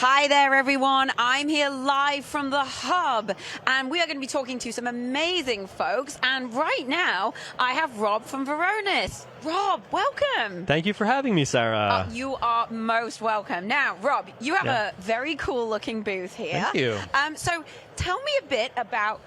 Hi there, everyone. I'm here live from the Hub, and we are going to be talking to some amazing folks. And right now, I have Rob from Varonis. Rob, welcome. Thank you for having me, Sarah. You are most welcome. Now, Rob, you have a very cool-looking booth here. Thank you. So tell me a bit about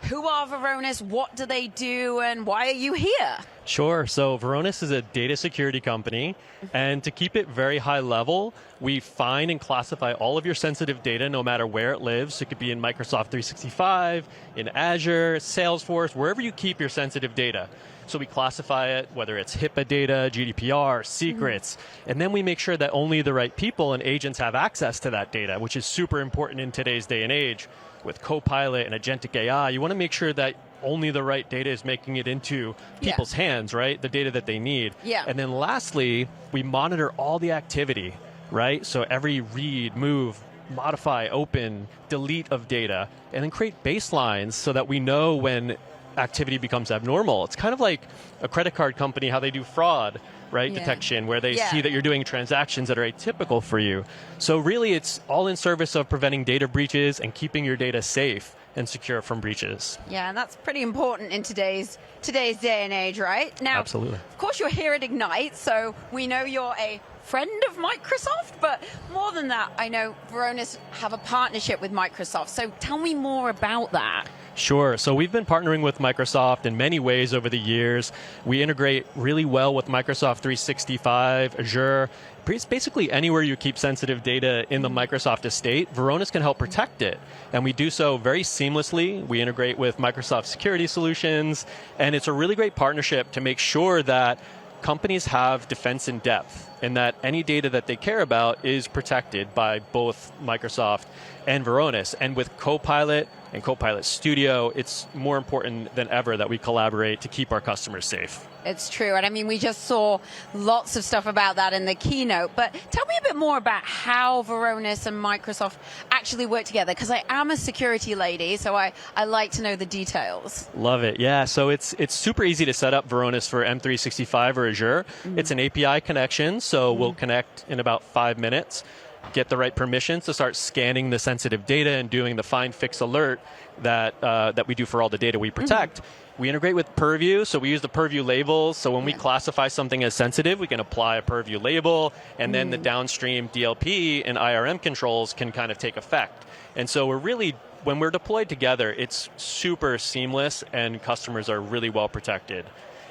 who are Varonis, what do they do, and why are you here? Sure. So Varonis is a data security company, and to keep it very high level, we find and classify all of your sensitive data no matter where it lives. It could be in Microsoft 365, in Azure, Salesforce, wherever you keep your sensitive data. So we classify it, whether it's HIPAA data, GDPR, secrets, and then we make sure that only the right people and agents have access to that data, which is super important in today's day and age. With Copilot and agentic AI, you want to make sure that only the right data is making it into people's hands, right? The data that they need. Yeah. And then lastly, we monitor all the activity, right? So every read, move, modify, open, delete of data, and then create baselines so that we know when activity becomes abnormal. It's kind of like a credit card company, how they do fraud, right? Detection, where they see that you're doing transactions that are atypical for you. So really, it's all in service of preventing data breaches and keeping your data safe and secure from breaches. Yeah, and that's pretty important in today's day and age, right? Now, absolutely. Of course, you're here at Ignite, so we know you're a friend of Microsoft, but more than that, I know Varonis have a partnership with Microsoft. So tell me more about that. Sure. So we've been partnering with Microsoft in many ways over the years. We integrate really well with Microsoft 365, Azure. Basically anywhere you keep sensitive data in the Microsoft estate, Varonis can help protect it. And we do so very seamlessly. We integrate with Microsoft security solutions, and it's a really great partnership to make sure that companies have defense in depth and that any data that they care about is protected by both Microsoft and Varonis. And with Copilot and Copilot Studio, it's more important than ever that we collaborate to keep our customers safe. It's true. And I mean, we just saw lots of stuff about that in the keynote. But tell me a bit more about how Varonis and Microsoft actually work together, because I am a security lady, so I like to know the details. Love it. Yeah. So it's super easy to set up Varonis for M365 or Azure. It's an API connection, so we'll connect in about 5 minutes. Get the right permissions to start scanning the sensitive data and doing the find fix alert that we do for all the data we protect. We integrate with Purview, so we use the Purview labels. So when we classify something as sensitive, we can apply a Purview label, and then the downstream DLP and IRM controls can kind of take effect. And so when we're deployed together, it's super seamless, and customers are really well protected.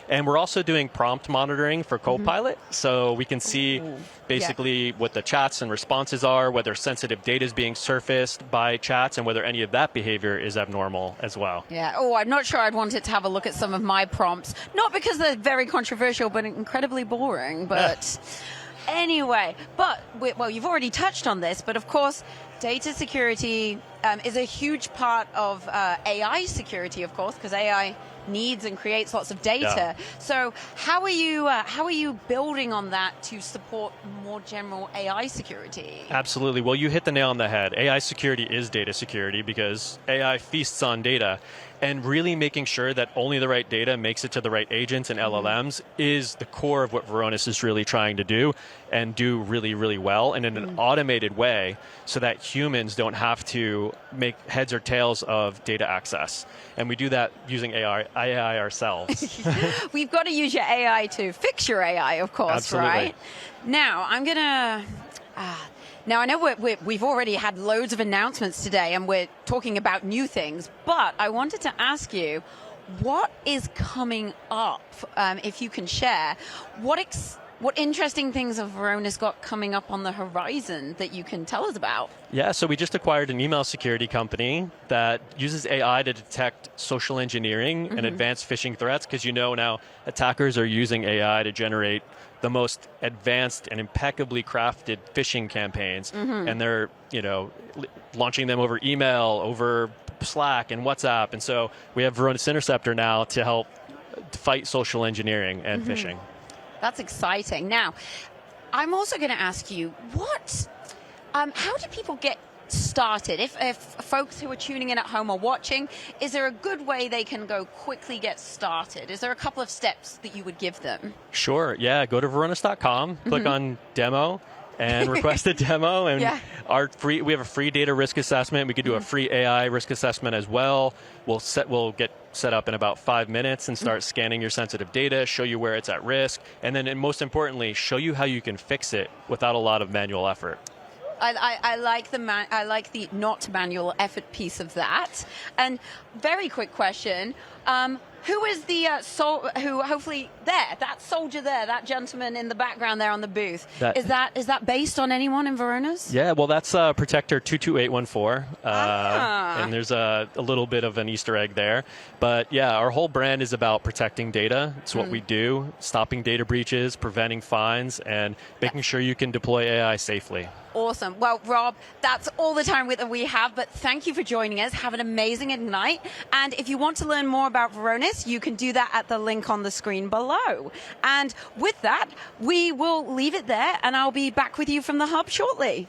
And we're also doing prompt monitoring for Copilot, so we can see basically what the chats and responses are, whether sensitive data is being surfaced by chats, and whether any of that behavior is abnormal as well. Yeah. Oh, I'm not sure I'd want it to have a look at some of my prompts. Not because they're very controversial, but incredibly boring. But anyway, well, you've already touched on this, but of course, data security is a huge part of AI security, of course, because AI needs and creates lots of data. So how are you building on that to support more general AI security? Absolutely. Well, you hit the nail on the head. AI security is data security because AI feasts on data. And really making sure that only the right data makes it to the right agents and LLMs is the core of what Varonis is really trying to do, and do really, really well, and in an automated way, so that humans don't have to make heads or tails of data access. And we do that using AI ourselves. We've got to use your AI to fix your AI, of course, Absolutely. right? Now, I'm going to... Now, I know we've already had loads of announcements today, and we're talking about new things, but I wanted to ask you, what is coming up, if you can share? What interesting things have Varonis got coming up on the horizon that you can tell us about? Yeah, so we just acquired an email security company that uses AI to detect social engineering and advanced phishing threats, because now attackers are using AI to generate the most advanced and impeccably crafted phishing campaigns, and they're launching them over email, over Slack and WhatsApp, and so we have Varonis Interceptor now to help fight social engineering and phishing. That's exciting. Now, I'm also going to ask you, how do people get started? If folks who are tuning in at home are watching, is there a good way they can go quickly get started? Is there a couple of steps that you would give them? Sure. Yeah. Go to Varonis.com, click on demo, and request a demo. And Yeah. we have a free data risk assessment. We could do a free AI risk assessment as well. We'll get set up in about 5 minutes and start scanning your sensitive data, show you where it's at risk, and then, and most importantly, show you how you can fix it without a lot of manual effort. I like the not manual effort piece of that. And very quick question: who is the who hopefully that soldier there, that gentleman in the background there on the booth? Is that based on anyone in Varonis? Yeah, well, that's Protector 22814, and there's a little bit of an Easter egg there. But yeah, our whole brand is about protecting data. It's what we do: stopping data breaches, preventing fines, and making sure you can deploy AI safely. Awesome. Well, Rob, that's all the time that we have, but thank you for joining us. Have an amazing night. And if you want to learn more about Varonis, you can do that at the link on the screen below. And with that, we will leave it there, and I'll be back with you from the hub shortly.